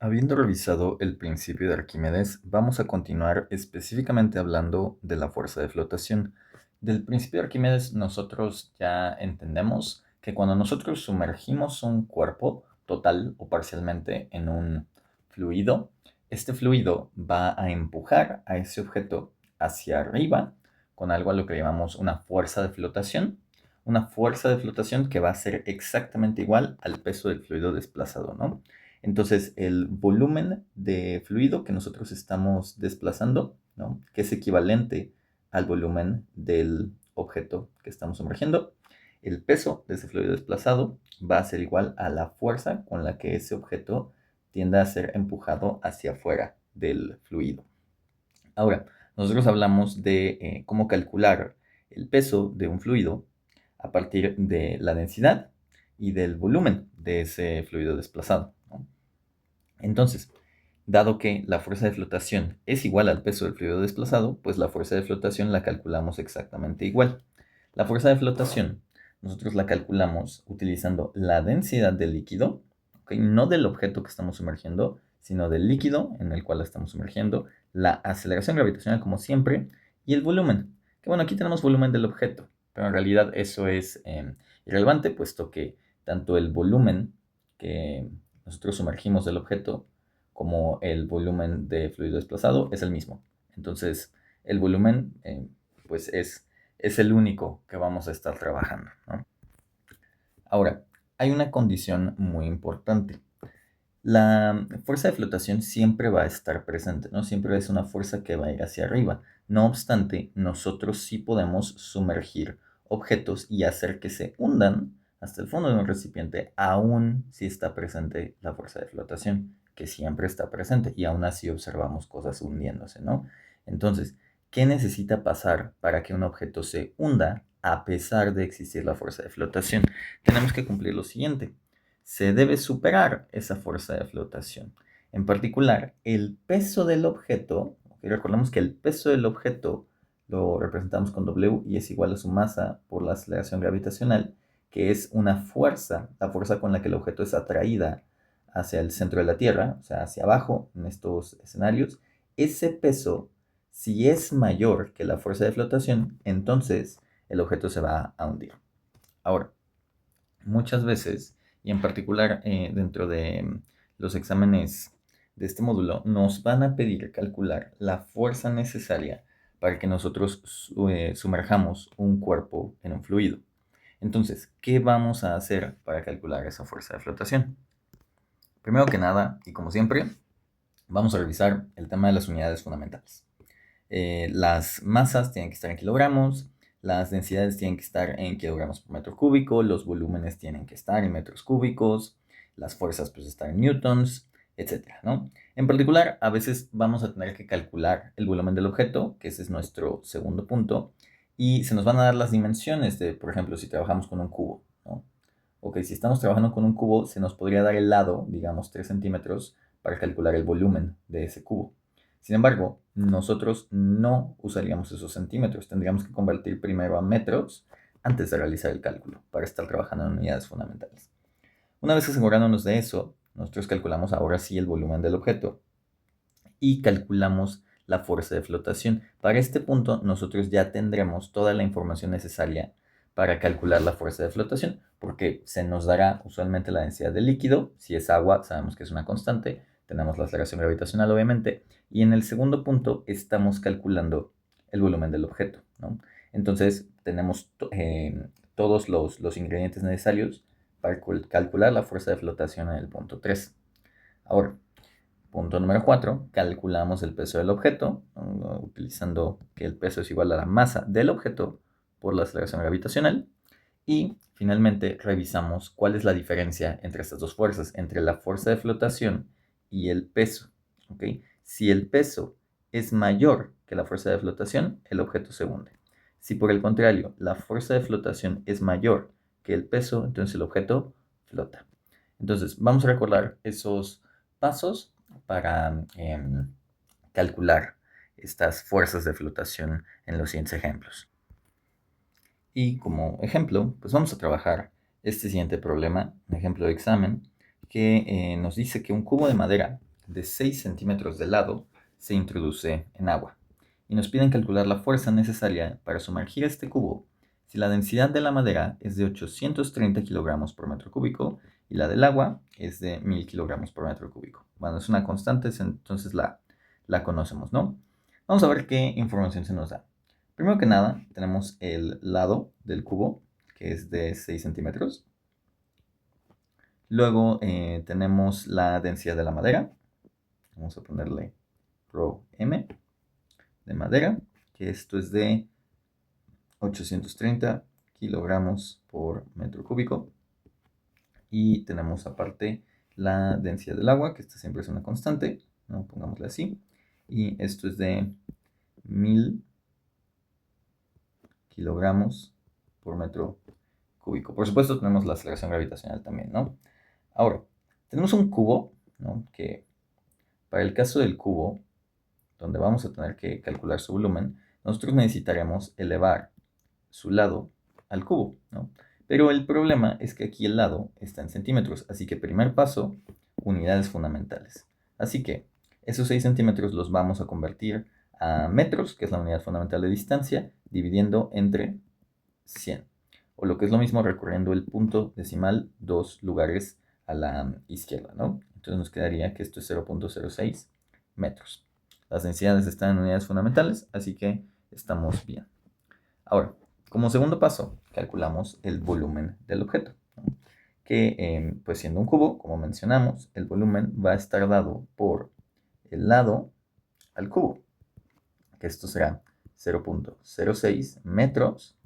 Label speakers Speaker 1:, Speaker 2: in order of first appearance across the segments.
Speaker 1: Habiendo revisado el principio de Arquímedes, vamos a continuar específicamente hablando de la fuerza de flotación. Del principio de Arquímedes nosotros ya entendemos que cuando nosotros sumergimos un cuerpo total o parcialmente en un fluido, este fluido va a empujar a ese objeto hacia arriba con algo a lo que llamamos una fuerza de flotación que va a ser exactamente igual al peso del fluido desplazado, ¿no? Entonces, el volumen de fluido que nosotros estamos desplazando, ¿no? Que es equivalente al volumen del objeto que estamos sumergiendo, el peso de ese fluido desplazado va a ser igual a la fuerza con la que ese objeto tiende a ser empujado hacia afuera del fluido. Ahora, nosotros hablamos de cómo calcular el peso de un fluido a partir de la densidad y del volumen de ese fluido desplazado, ¿no? Entonces, dado que la fuerza de flotación es igual al peso del fluido desplazado, pues la fuerza de flotación la calculamos exactamente igual. La fuerza de flotación nosotros la calculamos utilizando la densidad del líquido, ¿ok? No del objeto que estamos sumergiendo, sino del líquido en el cual la estamos sumergiendo, la aceleración gravitacional como siempre, y el volumen. Que bueno, aquí tenemos volumen del objeto, pero en realidad eso es irrelevante, puesto que tanto el volumen que nosotros sumergimos del objeto como el volumen de fluido desplazado es el mismo. Entonces, el volumen pues es el único que vamos a estar trabajando, ¿no? Ahora, hay una condición muy importante. La fuerza de flotación siempre va a estar presente, ¿no? Siempre es una fuerza que va a ir hacia arriba. No obstante, nosotros sí podemos sumergir objetos y hacer que se hundan hasta el fondo de un recipiente, aún si está presente la fuerza de flotación, que siempre está presente, y aún así observamos cosas hundiéndose, ¿no? Entonces, ¿qué necesita pasar para que un objeto se hunda a pesar de existir la fuerza de flotación? Tenemos que cumplir lo siguiente: se debe superar esa fuerza de flotación. En particular, el peso del objeto, y recordemos que el peso del objeto lo representamos con W y es igual a su masa por la aceleración gravitacional, que es una fuerza, la fuerza con la que el objeto es atraída hacia el centro de la Tierra, o sea, hacia abajo en estos escenarios. Ese peso, si es mayor que la fuerza de flotación, entonces el objeto se va a hundir. Ahora, muchas veces, y en particular dentro de los exámenes de este módulo, nos van a pedir calcular la fuerza necesaria para que nosotros sumerjamos un cuerpo en un fluido. Entonces, ¿qué vamos a hacer para calcular esa fuerza de flotación? Primero que nada, y como siempre, vamos a revisar el tema de las unidades fundamentales. Las masas tienen que estar en kilogramos, las densidades tienen que estar en kilogramos por metro cúbico, los volúmenes tienen que estar en metros cúbicos, las fuerzas pues están en newtons, etcétera, ¿no? En particular, a veces vamos a tener que calcular el volumen del objeto, que ese es nuestro segundo punto, y se nos van a dar las dimensiones de, por ejemplo, si trabajamos con un cubo, ¿no? Ok, si estamos trabajando con un cubo, se nos podría dar el lado, digamos 3 centímetros, para calcular el volumen de ese cubo. Sin embargo, nosotros no usaríamos esos centímetros. Tendríamos que convertir primero a metros antes de realizar el cálculo para estar trabajando en unidades fundamentales. Una vez asegurándonos de eso, nosotros calculamos ahora sí el volumen del objeto y calculamos la fuerza de flotación. Para este punto, nosotros ya tendremos toda la información necesaria para calcular la fuerza de flotación, porque se nos dará usualmente la densidad del líquido. Si es agua, sabemos que es una constante. Tenemos la aceleración gravitacional, obviamente. Y en el segundo punto, estamos calculando el volumen del objeto, ¿no? Entonces, tenemos todos los ingredientes necesarios para calcular la fuerza de flotación en el punto 3. Ahora, punto número 4, calculamos el peso del objeto, utilizando que el peso es igual a la masa del objeto por la aceleración gravitacional. Y finalmente revisamos cuál es la diferencia entre estas dos fuerzas, entre la fuerza de flotación y el peso, ¿ok? Si el peso es mayor que la fuerza de flotación, el objeto se hunde. Si por el contrario la fuerza de flotación es mayor que el peso, entonces el objeto flota. Entonces vamos a recordar esos pasos para calcular estas fuerzas de flotación en los siguientes ejemplos. Y como ejemplo, pues vamos a trabajar este siguiente problema, un ejemplo de examen, que nos dice que un cubo de madera de 6 centímetros de lado se introduce en agua y nos piden calcular la fuerza necesaria para sumergir este cubo si la densidad de la madera es de 830 kilogramos por metro cúbico y la del agua es de 1000 kilogramos por metro cúbico. Bueno, es una constante, entonces la conocemos, ¿no? Vamos a ver qué información se nos da. Primero que nada, tenemos el lado del cubo, que es de 6 centímetros. Luego tenemos la densidad de la madera. Vamos a ponerle ρm de madera, que esto es de 830 kilogramos por metro cúbico. Y tenemos aparte la densidad del agua, que esta siempre es una constante, ¿no? Pongámosle así. Y esto es de 1000 kilogramos por metro cúbico. Por supuesto tenemos la aceleración gravitacional también, ¿no? Ahora, tenemos un cubo, ¿no? Que para el caso del cubo, donde vamos a tener que calcular su volumen, nosotros necesitaremos elevar su lado al cubo, ¿no? Pero el problema es que aquí el lado está en centímetros, así que primer paso, unidades fundamentales. Así que esos 6 centímetros los vamos a convertir a metros, que es la unidad fundamental de distancia, dividiendo entre 100. O lo que es lo mismo, recorriendo el punto decimal 2 lugares a la izquierda, ¿no? Entonces nos quedaría que esto es 0.06 metros. Las densidades están en unidades fundamentales, así que estamos bien. Ahora, como segundo paso, calculamos el volumen del objeto, ¿no? Que, pues siendo un cubo, como mencionamos, el volumen va a estar dado por el lado al cubo, que esto será 0.06 metros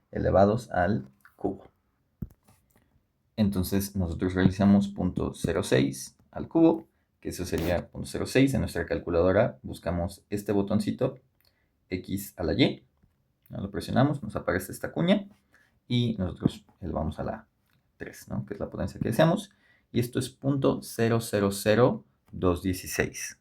Speaker 1: elevados al cubo. Entonces nosotros realizamos 0.06 al cubo, que eso sería 0.06 en nuestra calculadora. Buscamos este botoncito, X a la Y, ¿no? Lo presionamos, nos aparece esta cuña y nosotros elevamos a la 3, ¿no? Que es la potencia que deseamos. Y esto es 0.000216.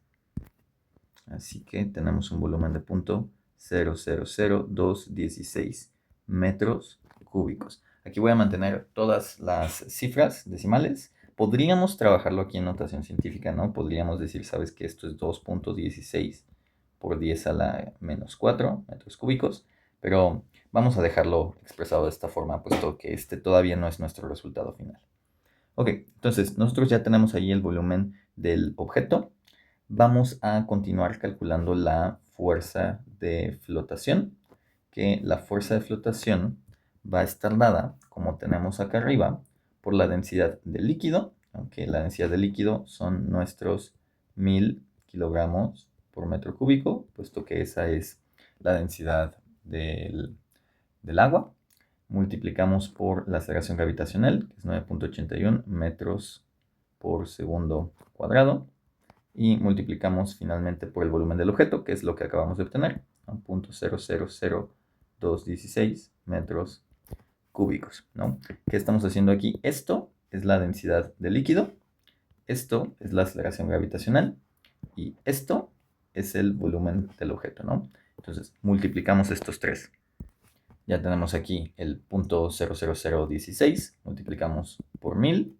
Speaker 1: Así que tenemos un volumen de 0.000216 metros cúbicos. Aquí voy a mantener todas las cifras decimales. Podríamos trabajarlo aquí en notación científica, ¿no? Podríamos decir, ¿sabes qué? Esto es 2.16 por 10 a la menos 4 metros cúbicos. Pero vamos a dejarlo expresado de esta forma, puesto que este todavía no es nuestro resultado final. Ok, entonces nosotros ya tenemos ahí el volumen del objeto. Vamos a continuar calculando la fuerza de flotación, que la fuerza de flotación va a estar dada, como tenemos acá arriba, por la densidad del líquido, aunque la densidad del líquido son nuestros 1000 kilogramos por metro cúbico, puesto que esa es la densidad del agua. Multiplicamos por la aceleración gravitacional, que es 9.81 metros por segundo cuadrado. Y multiplicamos finalmente por el volumen del objeto, que es lo que acabamos de obtener, 0.000216 metros cúbicos, ¿no? ¿Qué estamos haciendo aquí? Esto es la densidad del líquido, esto es la aceleración gravitacional y esto es el volumen del objeto, ¿no? Entonces, multiplicamos estos tres. Ya tenemos aquí el 0.00016, multiplicamos por 1000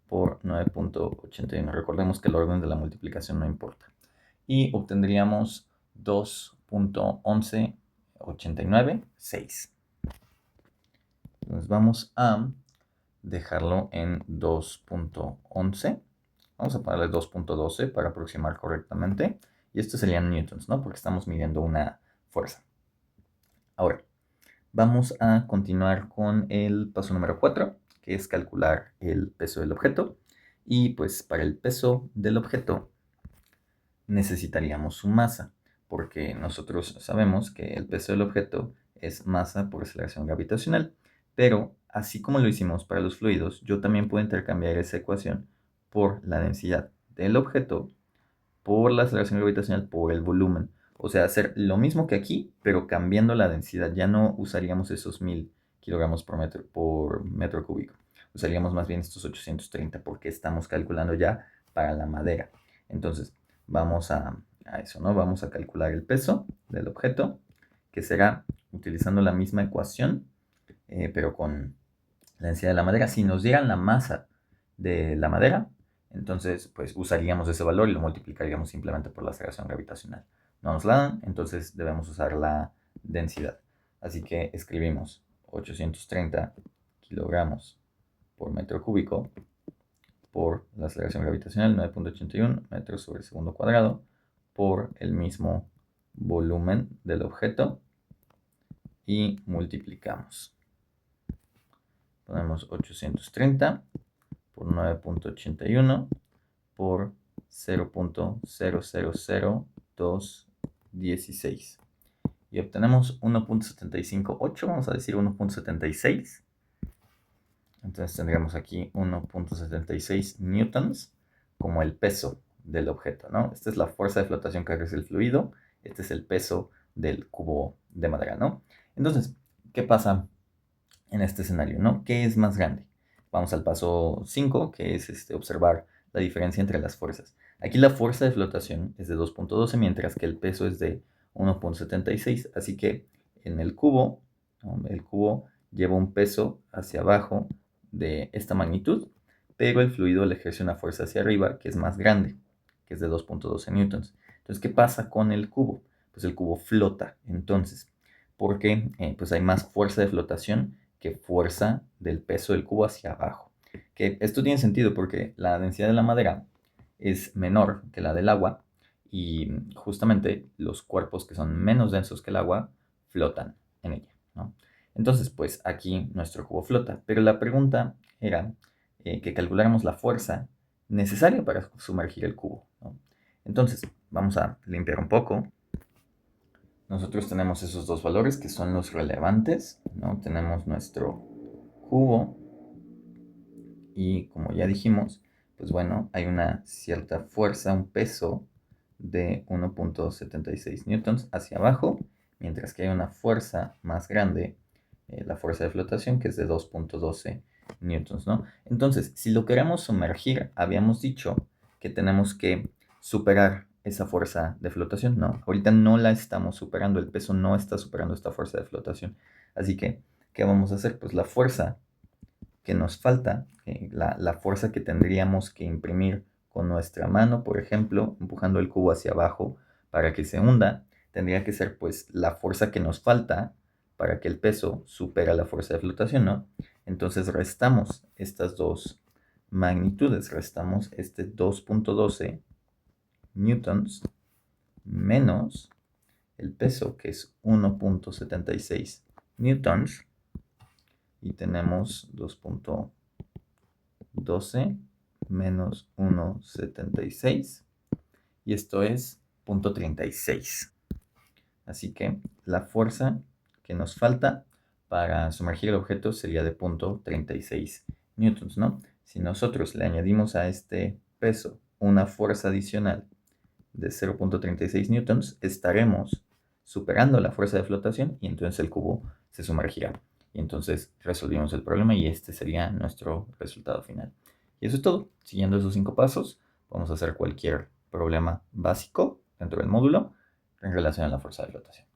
Speaker 1: por 9.81. Recordemos que el orden de la multiplicación no importa. Y obtendríamos 2.11896. Entonces vamos a dejarlo en 2.11. Vamos a ponerle 2.12 para aproximar correctamente. Y esto serían newtons, ¿no? Porque estamos midiendo una fuerza. Ahora, vamos a continuar con el paso número 4, que es calcular el peso del objeto. Y pues para el peso del objeto necesitaríamos su masa, porque nosotros sabemos que el peso del objeto es masa por aceleración gravitacional. Pero así como lo hicimos para los fluidos, yo también puedo intercambiar esa ecuación por la densidad del objeto, por la aceleración gravitacional, por el volumen. O sea, hacer lo mismo que aquí, pero cambiando la densidad. Ya no usaríamos esos 1000 kilogramos por metro cúbico. Usaríamos más bien estos 830 porque estamos calculando ya para la madera. Entonces, vamos a eso, ¿no? Vamos a calcular el peso del objeto, que será utilizando la misma ecuación, pero con la densidad de la madera. Si nos dieran la masa de la madera, Entonces, pues usaríamos ese valor y lo multiplicaríamos simplemente por la aceleración gravitacional. No nos la dan, entonces debemos usar la densidad. Así que escribimos 830 kilogramos por metro cúbico por la aceleración gravitacional 9.81 metros sobre segundo cuadrado por el mismo volumen del objeto y multiplicamos. Ponemos 830 por 9.81 por 0.000216 y obtenemos 1.758, vamos a decir 1.76. Entonces tendríamos aquí 1.76 newtons como el peso del objeto, ¿no? Esta es la fuerza de flotación que ejerce el fluido, este es el peso del cubo de madera, ¿no? Entonces, ¿qué pasa en este escenario, ¿no? ¿Qué es más grande? Vamos al paso 5, que es observar la diferencia entre las fuerzas. Aquí la fuerza de flotación es de 2.12, mientras que el peso es de 1.76, así que en el cubo, ¿no? El cubo lleva un peso hacia abajo de esta magnitud, pero el fluido le ejerce una fuerza hacia arriba que es más grande, que es de 2.12 newtons. Entonces, ¿qué pasa con el cubo? Pues el cubo flota, entonces, porque pues hay más fuerza de flotación que fuerza del peso del cubo hacia abajo. Que esto tiene sentido porque la densidad de la madera es menor que la del agua y justamente los cuerpos que son menos densos que el agua flotan en ella, ¿no? Entonces, pues aquí nuestro cubo flota, pero la pregunta era que calculáramos la fuerza necesaria para sumergir el cubo, ¿no? Entonces, vamos a limpiar un poco. Nosotros tenemos esos dos valores que son los relevantes, ¿no? Tenemos nuestro cubo y como ya dijimos, pues bueno, hay una cierta fuerza, un peso de 1.76 newtons hacia abajo, mientras que hay una fuerza más grande, la fuerza de flotación, que es de 2.12 newtons, ¿no? Entonces, si lo queremos sumergir, habíamos dicho que tenemos que superar esa fuerza de flotación. No, ahorita no la estamos superando, el peso no está superando esta fuerza de flotación. Así que, ¿qué vamos a hacer? Pues la fuerza que nos falta, la fuerza que tendríamos que imprimir con nuestra mano, por ejemplo, empujando el cubo hacia abajo para que se hunda, tendría que ser pues la fuerza que nos falta para que el peso supera la fuerza de flotación, ¿no? Entonces restamos estas dos magnitudes, restamos este 2.12 newtons menos el peso, que es 1.76 newtons, y tenemos 2.12 menos 1.76, y esto es 0.36. Así que la fuerza que nos falta para sumergir el objeto sería de 0.36 newtons, ¿no? Si nosotros le añadimos a este peso una fuerza adicional de 0.36 newtons, estaremos superando la fuerza de flotación y entonces el cubo se sumergirá. Y entonces resolvimos el problema y este sería nuestro resultado final. Y eso es todo. Siguiendo esos 5 pasos, vamos a hacer cualquier problema básico dentro del módulo en relación a la fuerza de flotación.